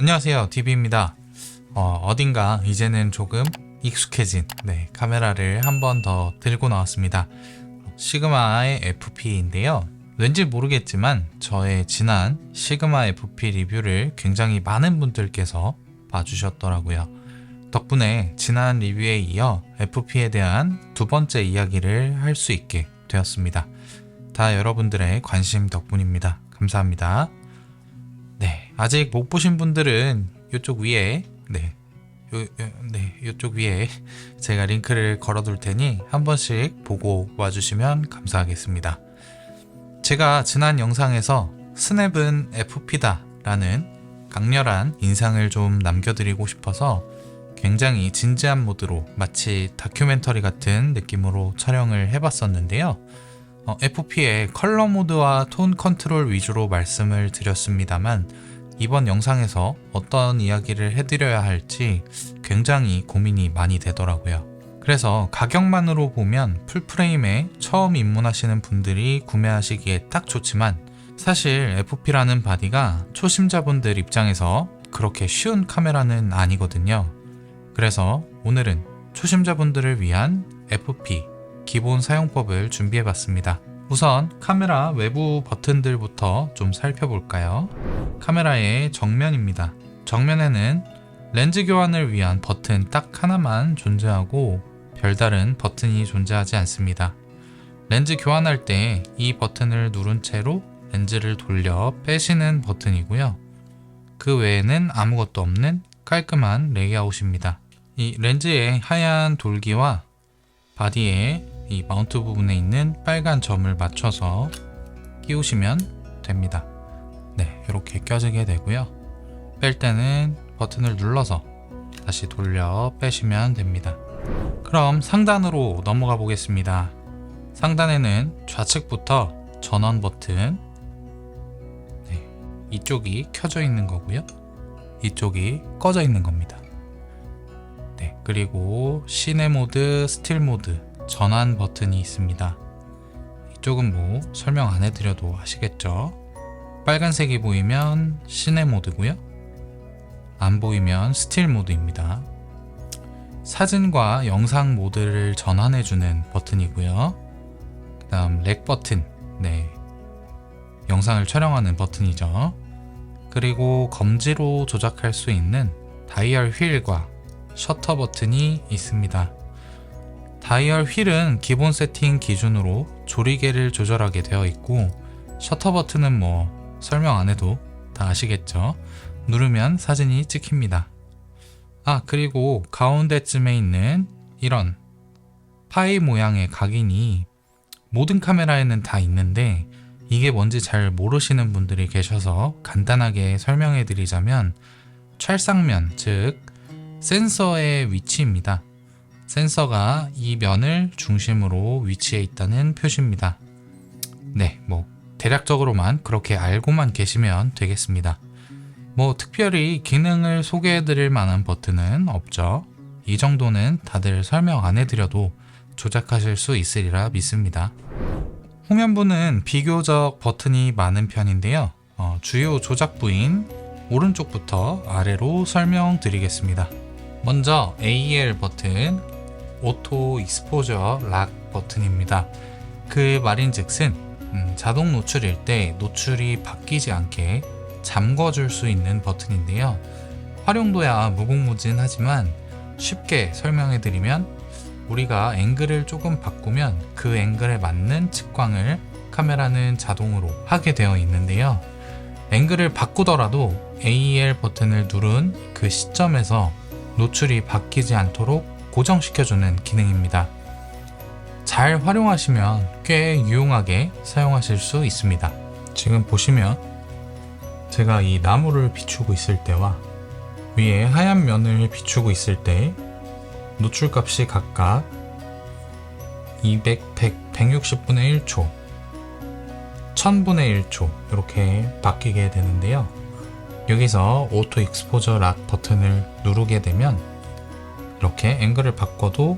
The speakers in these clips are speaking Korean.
안녕하세요, DB입니다. 어딘가 이제는 조금 익숙해진 카메라를 한 번 더 들고 나왔습니다. 시그마의 FP인데요. 왠지 모르겠지만 저의 지난 시그마 FP 리뷰를 굉장히 많은 분들께서 봐주셨더라고요. 덕분에 지난 리뷰에 이어 FP에 대한 두 번째 이야기를 할 수 있게 되었습니다. 다 여러분들의 관심 덕분입니다. 감사합니다. 아직 못 보신 분들은 이쪽 위에 이쪽 위에 제가 링크를 걸어 둘 테니 한 번씩 보고 와주시면 감사하겠습니다. 제가 지난 영상에서 스냅은 FP다 라는 강렬한 인상을 좀 남겨드리고 싶어서 굉장히 진지한 모드로 마치 다큐멘터리 같은 느낌으로 촬영을 해봤었는데요. FP의 컬러 모드와 톤 컨트롤 위주로 말씀을 드렸습니다만 이번 영상에서 어떤 이야기를 해드려야 할지 굉장히 고민이 많이 되더라고요. 그래서 가격만으로 보면 풀프레임에 처음 입문하시는 분들이 구매하시기에 딱 좋지만 사실 FP라는 바디가 초심자분들 입장에서 그렇게 쉬운 카메라는 아니거든요. 그래서 오늘은 초심자분들을 위한 FP 기본 사용법을 준비해봤습니다. 우선 카메라 외부 버튼들부터 좀 살펴볼까요? 카메라의 정면입니다. 정면에는 렌즈 교환을 위한 버튼 딱 하나만 존재하고 별다른 버튼이 존재하지 않습니다. 렌즈 교환할 때 이 버튼을 누른 채로 렌즈를 돌려 빼시는 버튼이고요. 그 외에는 아무것도 없는 깔끔한 레이아웃입니다. 이 렌즈의 하얀 돌기와 바디의 이 마운트 부분에 있는 빨간 점을 맞춰서 끼우시면 됩니다. 이렇게 껴지게 되고요. 뺄 때는 버튼을 눌러서 다시 돌려 빼시면 됩니다. 그럼 상단으로 넘어가 보겠습니다. 상단에는 좌측부터 전원 버튼, 이쪽이 켜져 있는 거고요. 이쪽이 꺼져 있는 겁니다. 그리고 시내 모드, 스틸 모드 전환 버튼이 있습니다. 이쪽은 뭐 설명 안 해드려도 아시겠죠? 빨간색이 보이면 시내 모드고요. 안 보이면 스틸 모드입니다. 사진과 영상 모드를 전환해주는 버튼이고요. 그 다음 렉 버튼, 영상을 촬영하는 버튼이죠. 그리고 검지로 조작할 수 있는 다이얼 휠과 셔터 버튼이 있습니다. 다이얼 휠은 기본 세팅 기준으로 조리개를 조절하게 되어 있고 셔터 버튼은 뭐 설명 안 해도 다 아시겠죠? 누르면 사진이 찍힙니다. 그리고 가운데쯤에 있는 이런 파이 모양의 각인이 모든 카메라에는 다 있는데 이게 뭔지 잘 모르시는 분들이 계셔서 간단하게 설명해 드리자면 찰상면, 즉 센서의 위치입니다. 센서가 이 면을 중심으로 위치해 있다는 표시입니다. 대략적으로만 그렇게 알고만 계시면 되겠습니다. 특별히 기능을 소개해 드릴 만한 버튼은 없죠. 이 정도는 다들 설명 안 해드려도 조작하실 수 있으리라 믿습니다. 후면부는 비교적 버튼이 많은 편인데요. 주요 조작 부인 오른쪽부터 아래로 설명드리겠습니다. 먼저 AEL 버튼, 오토 익스포저 락 버튼입니다. 그 말인즉슨 자동 노출일 때 노출이 바뀌지 않게 잠궈줄 수 있는 버튼인데요. 활용도야 무궁무진하지만 쉽게 설명해드리면 우리가 앵글을 조금 바꾸면 그 앵글에 맞는 측광을 카메라는 자동으로 하게 되어 있는데요. 앵글을 바꾸더라도 AEL 버튼을 누른 그 시점에서 노출이 바뀌지 않도록 고정시켜주는 기능입니다. 잘 활용하시면 꽤 유용하게 사용하실 수 있습니다. 지금 보시면 제가 이 나무를 비추고 있을 때와 위에 하얀 면을 비추고 있을 때 노출값이 각각 200, 100, 160분의 1초, 1000분의 1초 이렇게 바뀌게 되는데요. 여기서 오토 익스포저 락 버튼을 누르게 되면 이렇게 앵글을 바꿔도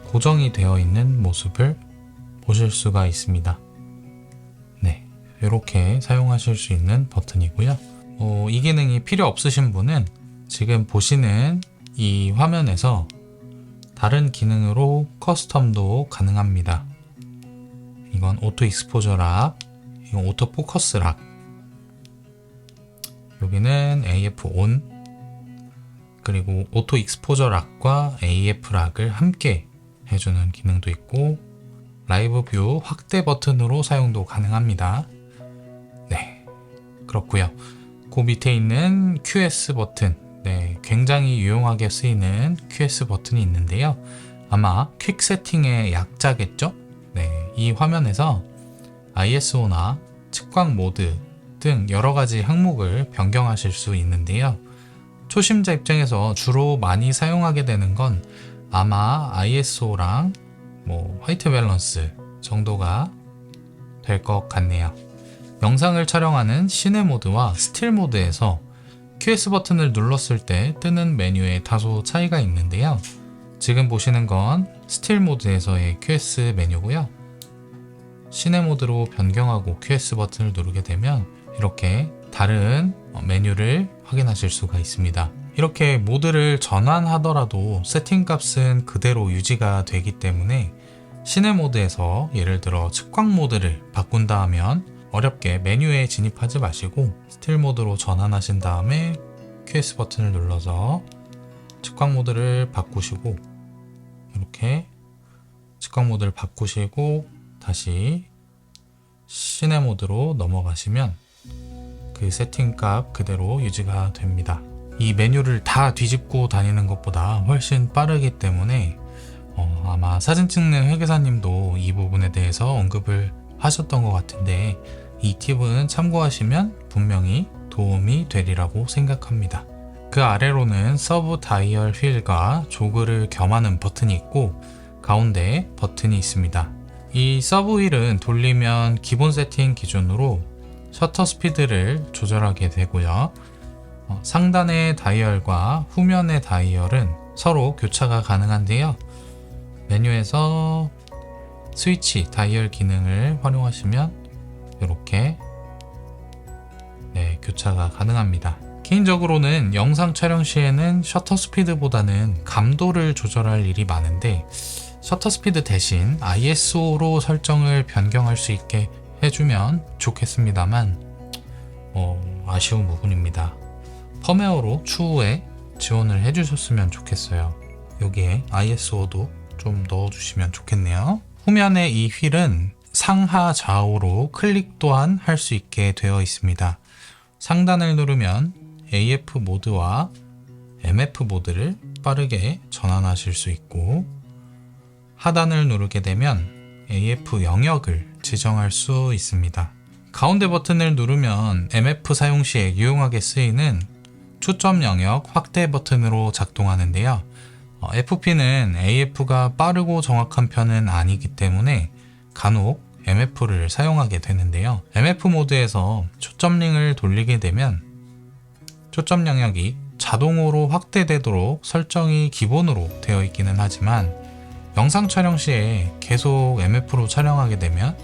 고정이 되어 있는 모습을 보실 수가 있습니다. 이렇게 사용하실 수 있는 버튼이고요. 이 기능이 필요 없으신 분은 지금 보시는 이 화면에서 다른 기능으로 커스텀도 가능합니다. 이건 오토 익스포저 락, 이건 오토 포커스 락, 여기는 AF 온, 그리고 오토 익스포저 락과 AF 락을 함께 해주는 기능도 있고, 라이브 뷰 확대 버튼으로 사용도 가능합니다. 네, 그렇고요. 그 밑에 있는 QS 버튼, 네, 굉장히 유용하게 쓰이는 QS 버튼이 있는데요. 아마 퀵 세팅의 약자겠죠? 네, 이 화면에서 ISO나 측광 모드 등 여러 가지 항목을 변경하실 수 있는데요. 초심자 입장에서 주로 많이 사용하게 되는 건 아마 ISO랑 화이트 밸런스 정도가 될 것 같네요. 영상을 촬영하는 시네 모드와 스틸 모드에서 QS 버튼을 눌렀을 때 뜨는 메뉴에 다소 차이가 있는데요. 지금 보시는 건 스틸 모드에서의 QS 메뉴고요. 시네 모드로 변경하고 QS 버튼을 누르게 되면 이렇게 다른 메뉴를 확인하실 수가 있습니다. 이렇게 모드를 전환하더라도 세팅 값은 그대로 유지가 되기 때문에 시네 모드에서 예를 들어 측광 모드를 바꾼다 하면 어렵게 메뉴에 진입하지 마시고 스틸 모드로 전환하신 다음에 QS 버튼을 눌러서 측광 모드를 바꾸시고, 이렇게 측광 모드를 바꾸시고 다시 시네 모드로 넘어가시면 그 세팅 값 그대로 유지가 됩니다. 이 메뉴를 다 뒤집고 다니는 것보다 훨씬 빠르기 때문에 아마 사진 찍는 회계사님도 이 부분에 대해서 언급을 하셨던 것 같은데, 이 팁은 참고하시면 분명히 도움이 되리라고 생각합니다. 그 아래로는 서브 다이얼 휠과 조그를 겸하는 버튼이 있고 가운데 버튼이 있습니다. 이 서브 휠은 돌리면 기본 세팅 기준으로 셔터 스피드를 조절하게 되고요. 상단의 다이얼과 후면의 다이얼은 서로 교차가 가능한데요. 메뉴에서 스위치 다이얼 기능을 활용하시면 이렇게 교차가 가능합니다. 개인적으로는 영상 촬영 시에는 셔터 스피드보다는 감도를 조절할 일이 많은데, 셔터 스피드 대신 ISO로 설정을 변경할 수 있게 해주면 좋겠습니다만 아쉬운 부분입니다. 펌웨어로 추후에 지원을 해주셨으면 좋겠어요. 여기에 ISO도 좀 넣어주시면 좋겠네요. 후면의 이 휠은 상하 좌우로 클릭 또한 할 수 있게 되어 있습니다. 상단을 누르면 AF 모드와 MF 모드를 빠르게 전환하실 수 있고, 하단을 누르게 되면 AF 영역을 지정할 수 있습니다. 가운데 버튼을 누르면 MF 사용 시에 유용하게 쓰이는 초점 영역 확대 버튼으로 작동하는데요. FP는 AF가 빠르고 정확한 편은 아니기 때문에 간혹 MF를 사용하게 되는데요. MF 모드에서 초점링을 돌리게 되면 초점 영역이 자동으로 확대되도록 설정이 기본으로 되어 있기는 하지만, 영상 촬영 시에 계속 MF로 촬영하게 되면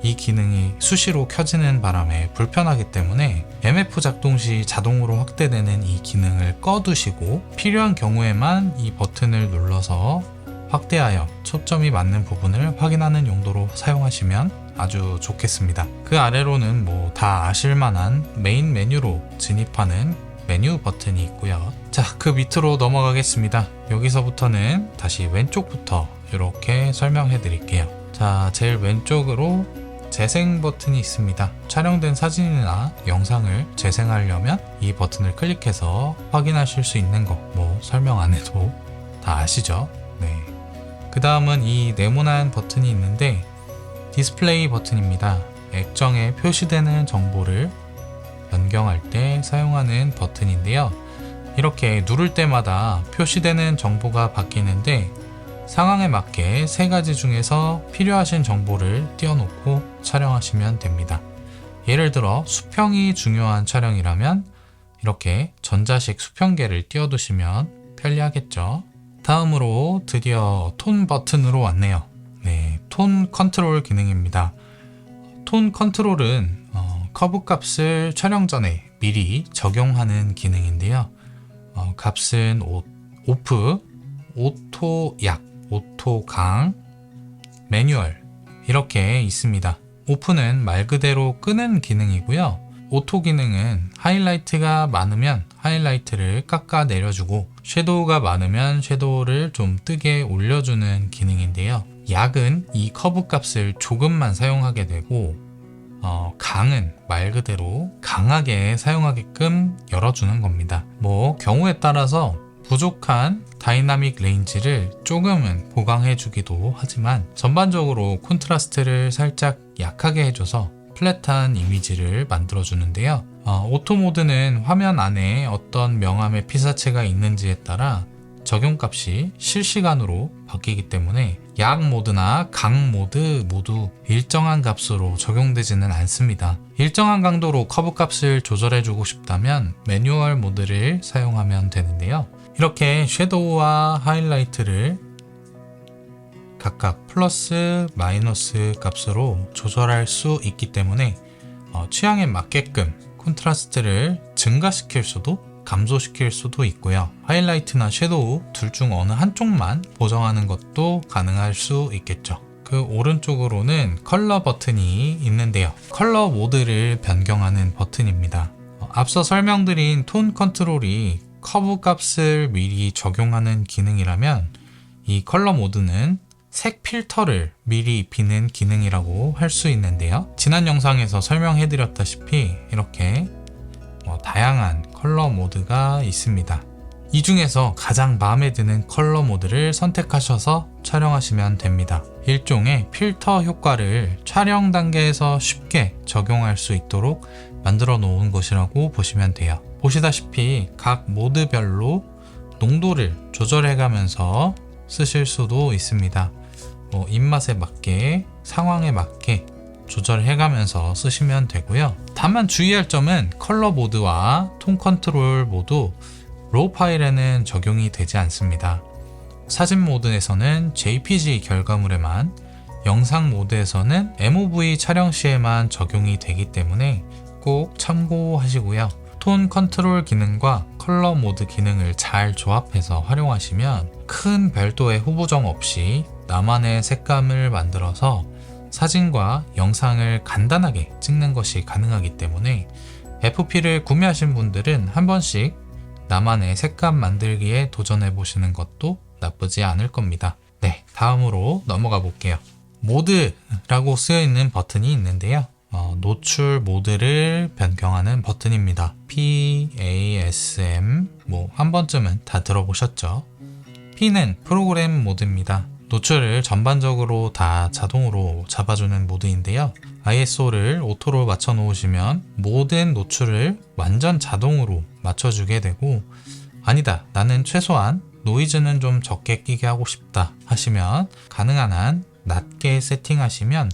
이 기능이 수시로 켜지는 바람에 불편하기 때문에 MF 작동 시 자동으로 확대되는 이 기능을 꺼두시고 필요한 경우에만 이 버튼을 눌러서 확대하여 초점이 맞는 부분을 확인하는 용도로 사용하시면 아주 좋겠습니다. 그 아래로는 다 아실만한 메인 메뉴로 진입하는 메뉴 버튼이 있고요. 자, 그 밑으로 넘어가겠습니다. 여기서부터는 다시 왼쪽부터 이렇게 설명해 드릴게요. 자, 제일 왼쪽으로 재생 버튼이 있습니다. 촬영된 사진이나 영상을 재생하려면 이 버튼을 클릭해서 확인하실 수 있는 거 설명 안 해도 다 아시죠? 네. 그 다음은 이 네모난 버튼이 있는데 디스플레이 버튼입니다. 액정에 표시되는 정보를 변경할 때 사용하는 버튼인데요. 이렇게 누를 때마다 표시되는 정보가 바뀌는데 상황에 맞게 세 가지 중에서 필요하신 정보를 띄워놓고 촬영하시면 됩니다. 예를 들어 수평이 중요한 촬영이라면 이렇게 전자식 수평계를 띄워두시면 편리하겠죠. 다음으로 드디어 톤 버튼으로 왔네요. 네, 톤 컨트롤 기능입니다. 톤 컨트롤은 커브 값을 촬영 전에 미리 적용하는 기능인데요. 값은 오프, 오토 약, 오토 강, 매뉴얼 이렇게 있습니다. 오프는 말 그대로 끄는 기능이고요. 오토 기능은 하이라이트가 많으면 하이라이트를 깎아 내려주고 섀도우가 많으면 섀도우를 좀 뜨게 올려주는 기능인데요. 약은 이 커브 값을 조금만 사용하게 되고 강은 말 그대로 강하게 사용하게끔 열어주는 겁니다. 경우에 따라서 부족한 다이나믹 레인지를 조금은 보강해주기도 하지만 전반적으로 콘트라스트를 살짝 약하게 해줘서 플랫한 이미지를 만들어주는데요. 오토 모드는 화면 안에 어떤 명암의 피사체가 있는지에 따라 적용값이 실시간으로 바뀌기 때문에 약 모드나 강 모드 모두 일정한 값으로 적용되지는 않습니다. 일정한 강도로 커브 값을 조절해주고 싶다면 매뉴얼 모드를 사용하면 되는데요. 이렇게 섀도우와 하이라이트를 각각 플러스 마이너스 값으로 조절할 수 있기 때문에 취향에 맞게끔 콘트라스트를 증가시킬 수도 감소시킬 수도 있고요. 하이라이트나 섀도우 둘 중 어느 한쪽만 보정하는 것도 가능할 수 있겠죠. 그 오른쪽으로는 컬러 버튼이 있는데요. 컬러 모드를 변경하는 버튼입니다. 앞서 설명드린 톤 컨트롤이 커브 값을 미리 적용하는 기능이라면 이 컬러 모드는 색 필터를 미리 입히는 기능이라고 할 수 있는데요. 지난 영상에서 설명해드렸다시피 이렇게 다양한 컬러 모드가 있습니다. 이 중에서 가장 마음에 드는 컬러 모드를 선택하셔서 촬영하시면 됩니다. 일종의 필터 효과를 촬영 단계에서 쉽게 적용할 수 있도록 만들어 놓은 것이라고 보시면 돼요. 보시다시피 각 모드별로 농도를 조절해 가면서 쓰실 수도 있습니다. 입맛에 맞게 상황에 맞게 조절해 가면서 쓰시면 되고요. 다만 주의할 점은 컬러 모드와 톤 컨트롤 모두 로우 파일에는 적용이 되지 않습니다. 사진 모드에서는 JPG 결과물에만, 영상 모드에서는 MOV 촬영 시에만 적용이 되기 때문에 꼭 참고하시고요. 톤 컨트롤 기능과 컬러 모드 기능을 잘 조합해서 활용하시면 큰 별도의 후보정 없이 나만의 색감을 만들어서 사진과 영상을 간단하게 찍는 것이 가능하기 때문에 FP를 구매하신 분들은 한 번씩 나만의 색감 만들기에 도전해 보시는 것도 나쁘지 않을 겁니다. 네, 다음으로 넘어가 볼게요. 모드라고 쓰여 있는 버튼이 있는데요. 노출 모드를 변경하는 버튼입니다. PASM 한 번쯤은 다 들어보셨죠? P는 프로그램 모드입니다. 노출을 전반적으로 다 자동으로 잡아주는 모드인데요. ISO를 오토로 맞춰 놓으시면 모든 노출을 완전 자동으로 맞춰주게 되고, 아니다, 나는 최소한 노이즈는 좀 적게 끼게 하고 싶다 하시면 가능한 한 낮게 세팅하시면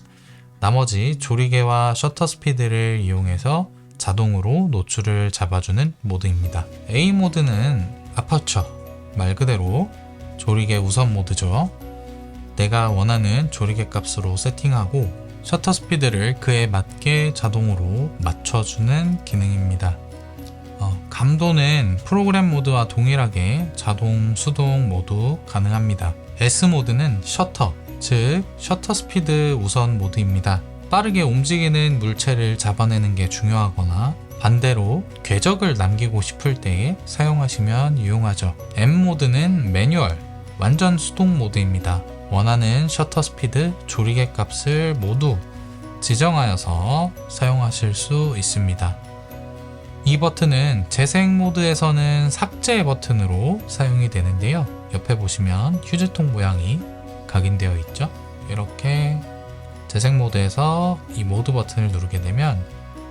나머지 조리개와 셔터 스피드를 이용해서 자동으로 노출을 잡아주는 모드입니다. A 모드는 아퍼처, 말 그대로 조리개 우선 모드죠. 내가 원하는 조리개 값으로 세팅하고 셔터 스피드를 그에 맞게 자동으로 맞춰주는 기능입니다. 감도는 프로그램 모드와 동일하게 자동, 수동 모두 가능합니다. S 모드는 셔터, 즉 셔터 스피드 우선 모드입니다. 빠르게 움직이는 물체를 잡아내는 게 중요하거나 반대로 궤적을 남기고 싶을 때 사용하시면 유용하죠. M 모드는 매뉴얼, 완전 수동 모드입니다. 원하는 셔터 스피드, 조리개 값을 모두 지정하여서 사용하실 수 있습니다. 이 버튼은 재생 모드에서는 삭제 버튼으로 사용이 되는데요. 옆에 보시면 휴지통 모양이 각인되어 있죠. 이렇게 재생 모드에서 이 모드 버튼을 누르게 되면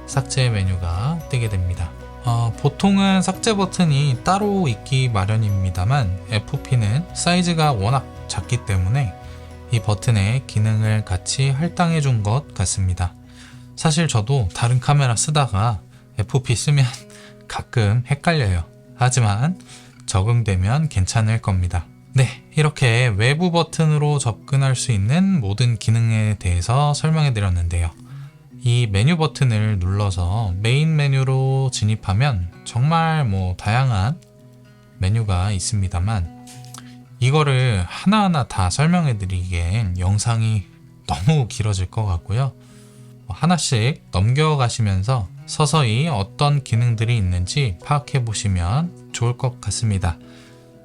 삭제 메뉴가 뜨게 됩니다. 보통은 삭제 버튼이 따로 있기 마련입니다만 FP는 사이즈가 워낙 작기 때문에 이 버튼의 기능을 같이 할당해 준 것 같습니다. 사실 저도 다른 카메라 쓰다가 FP 쓰면 가끔 헷갈려요. 하지만 적응되면 괜찮을 겁니다. 네, 이렇게 외부 버튼으로 접근할 수 있는 모든 기능에 대해서 설명해 드렸는데요. 이 메뉴 버튼을 눌러서 메인 메뉴로 진입하면 정말 다양한 메뉴가 있습니다만 이거를 하나하나 다 설명해 드리기엔 영상이 너무 길어질 것 같고요. 하나씩 넘겨가시면서 서서히 어떤 기능들이 있는지 파악해 보시면 좋을 것 같습니다.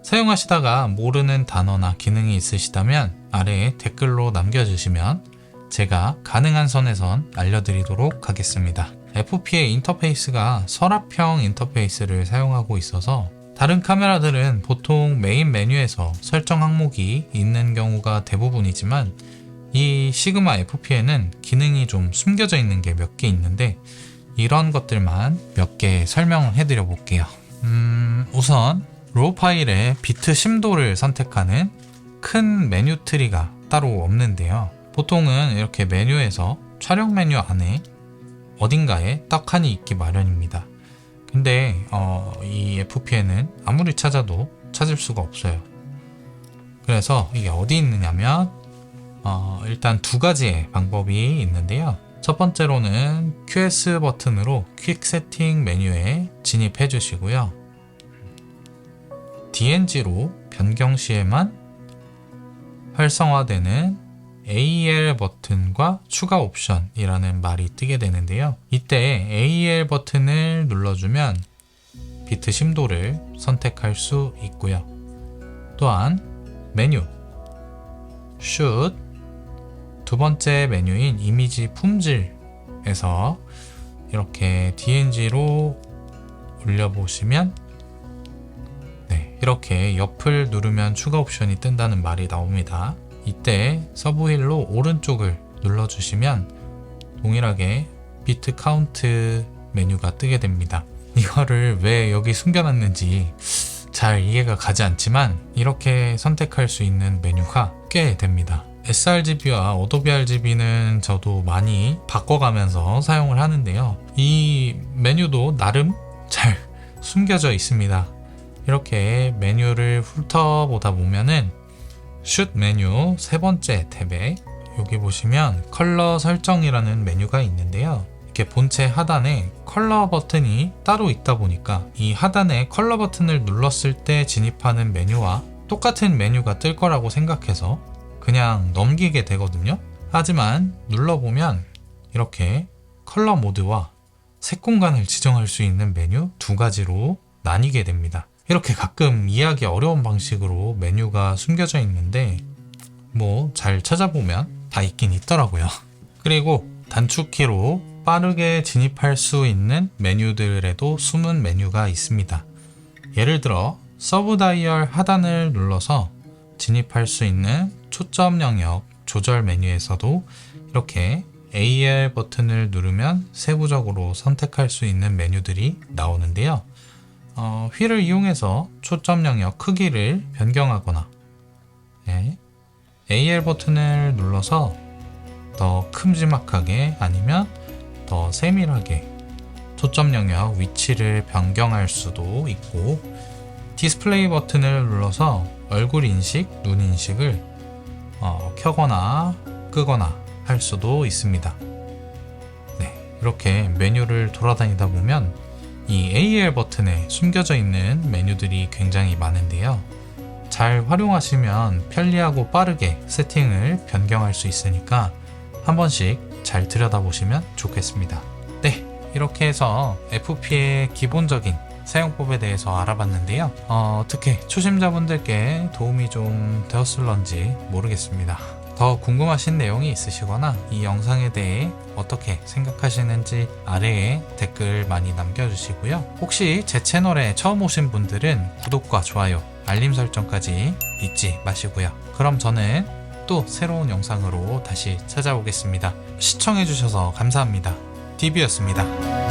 사용하시다가 모르는 단어나 기능이 있으시다면 아래에 댓글로 남겨주시면 제가 가능한 선에선 알려드리도록 하겠습니다. FP의 인터페이스가 서랍형 인터페이스를 사용하고 있어서 다른 카메라들은 보통 메인 메뉴에서 설정 항목이 있는 경우가 대부분이지만 이 시그마 FP에는 기능이 좀 숨겨져 있는 게 몇 개 있는데 이런 것들만 몇 개 설명을 해드려 볼게요. 우선 로우 파일의 비트 심도를 선택하는 큰 메뉴 트리가 따로 없는데요. 보통은 이렇게 메뉴에서 촬영 메뉴 안에 어딘가에 떡하니 있기 마련입니다. 근데 이 FP에는 아무리 찾아도 찾을 수가 없어요. 그래서 이게 어디 있느냐면 일단 두 가지의 방법이 있는데요. 첫 번째로는 QS 버튼으로 퀵 세팅 메뉴에 진입해 주시고요. DNG로 변경 시에만 활성화되는 AEL 버튼과 추가 옵션이라는 말이 뜨게 되는데요. 이때 AEL 버튼을 눌러주면 비트 심도를 선택할 수 있고요. 또한 메뉴, 슛, 두 번째 메뉴인 이미지 품질에서 이렇게 DNG로 올려보시면 이렇게 옆을 누르면 추가 옵션이 뜬다는 말이 나옵니다. 이때 서브 휠로 오른쪽을 눌러주시면 동일하게 비트 카운트 메뉴가 뜨게 됩니다. 이거를 왜 여기 숨겨놨는지 잘 이해가 가지 않지만 이렇게 선택할 수 있는 메뉴가 꽤 됩니다. sRGB와 어도비 RGB는 저도 많이 바꿔가면서 사용을 하는데요. 이 메뉴도 나름 잘 숨겨져 있습니다. 이렇게 메뉴를 훑어보다 보면은 슛 메뉴 세 번째 탭에 여기 보시면 컬러 설정이라는 메뉴가 있는데요. 이렇게 본체 하단에 컬러 버튼이 따로 있다 보니까 이 하단에 컬러 버튼을 눌렀을 때 진입하는 메뉴와 똑같은 메뉴가 뜰 거라고 생각해서 그냥 넘기게 되거든요. 하지만 눌러보면 이렇게 컬러 모드와 색 공간을 지정할 수 있는 메뉴 두 가지로 나뉘게 됩니다. 이렇게 가끔 이해하기 어려운 방식으로 메뉴가 숨겨져 있는데 잘 찾아보면 다 있긴 있더라고요. 그리고 단축키로 빠르게 진입할 수 있는 메뉴들에도 숨은 메뉴가 있습니다. 예를 들어 서브 다이얼 하단을 눌러서 진입할 수 있는 초점 영역 조절 메뉴에서도 이렇게 AL 버튼을 누르면 세부적으로 선택할 수 있는 메뉴들이 나오는데요. 휠을 이용해서 초점 영역 크기를 변경하거나 AL 버튼을 눌러서 더 큼지막하게 아니면 더 세밀하게 초점 영역 위치를 변경할 수도 있고 디스플레이 버튼을 눌러서 얼굴 인식, 눈 인식을 켜거나 끄거나 할 수도 있습니다. 이렇게 메뉴를 돌아다니다 보면 이 AL 버튼에 숨겨져 있는 메뉴들이 굉장히 많은데요. 잘 활용하시면 편리하고 빠르게 세팅을 변경할 수 있으니까 한 번씩 잘 들여다보시면 좋겠습니다. 이렇게 해서 FP의 기본적인 사용법에 대해서 알아봤는데요. 어떻게 초심자분들께 도움이 좀 되었을런지 모르겠습니다. 더 궁금하신 내용이 있으시거나 이 영상에 대해 어떻게 생각하시는지 아래에 댓글 많이 남겨주시고요. 혹시 제 채널에 처음 오신 분들은 구독과 좋아요, 알림 설정까지 잊지 마시고요. 그럼 저는 또 새로운 영상으로 다시 찾아오겠습니다. 시청해주셔서 감사합니다. DB였습니다.